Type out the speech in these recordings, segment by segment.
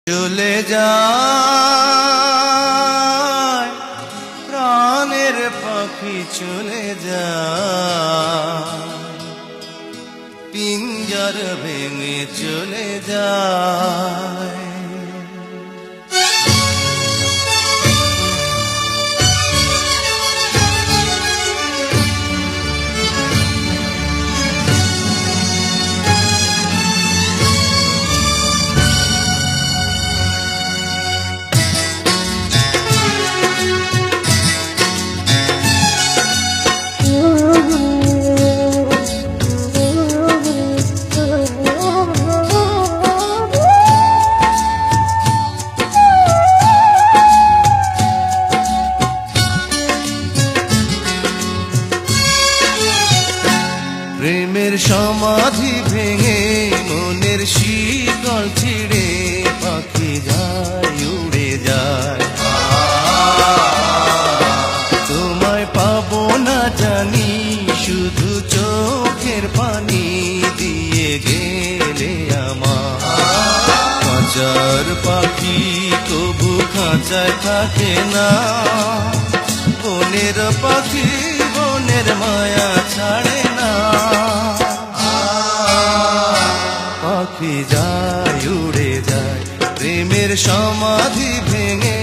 চলে যায় প্রাণের পাখি চলে যায়, পিঞ্জর ভেঙে চলে যায়। প্রেমের সমাধি ভেঙে মনের শিকল ছিঁড়ে পাখি যায় উড়ে যায়। তোমায় পাবো না জানি, শুধু চোখের পানি দিয়ে গেলে আমার। খাঁচার পাখি তবু খাঁচায় থাকে না, বনের পাখি বনের মায়া ছাড়ে না। পাখি যায় উড়ে যায় প্রেমের সমাধি ভেঙে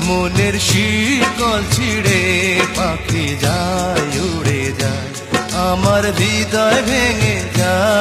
মনের শিকল ছিঁড়ে পাখি যায় উড়ে যায়, আমার হৃদয় ভেঙে যায়।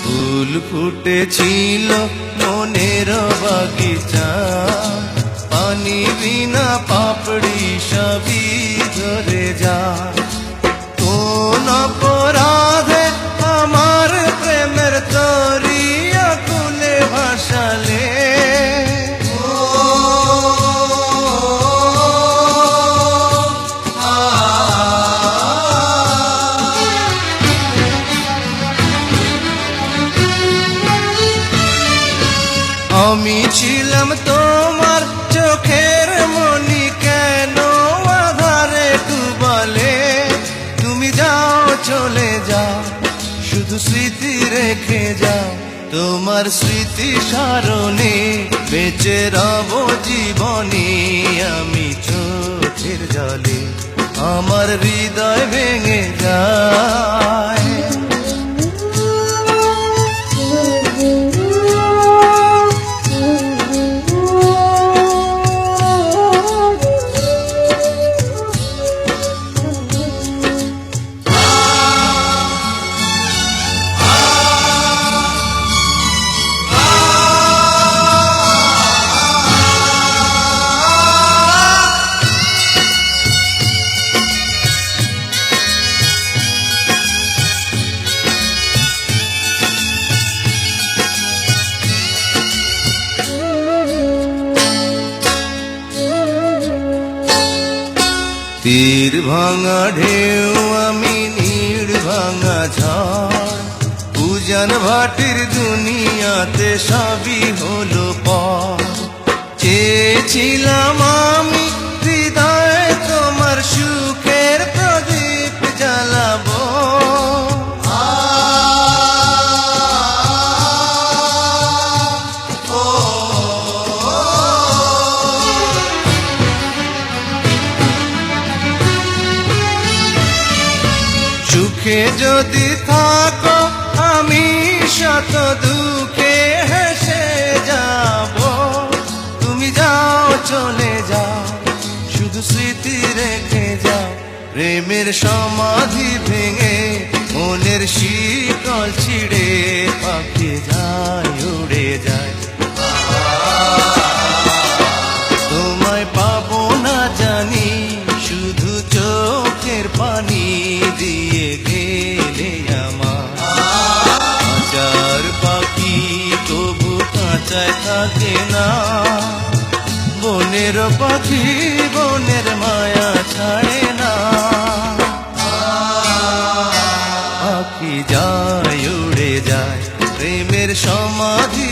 ফুল ফুটেছিল মনের বাগিচা, পানি বিনা পাপড়ি সবই ধরে যায়। কোন অপরাধে আমার প্রেমের তরি আকুলে ভাসালে, আমি ছিলাম তোমার চোখের মনি, কেন আধারে ডুবালে? তুমি যাও চলে যাও, শুধু স্মৃতি রেখে যাও। তোমার স্মৃতি স্মরণে বেঁচে রব জীবনে আমি চোখের জলে, আমার হৃদয় ভেঙে যায়। তীর ভাঙা ঢেউ আমি নীড় ভাঙা ঝড়, উজান ভাটির দুনিয়াতে সবই হলো পর। চেয়েছিলাম আমি হৃদয়ে তোমার সুখের প্রদীপ জ্বালাবো, সুখে যদি থাকো আমি শত দুঃখে হেসে যাব। তুমি যাও চলে যাও, শুধু স্মৃতি রেখে যাও। প্রেমের সমাধি ভেঙে মনের শিকল ছিঁড়ে পাখি যায় উড়ে যায়। থাকে না। বনের পাখি বনের মায়া ছাড়ে না। পাখি যায় উড়ে যায় প্রেমের সমাধি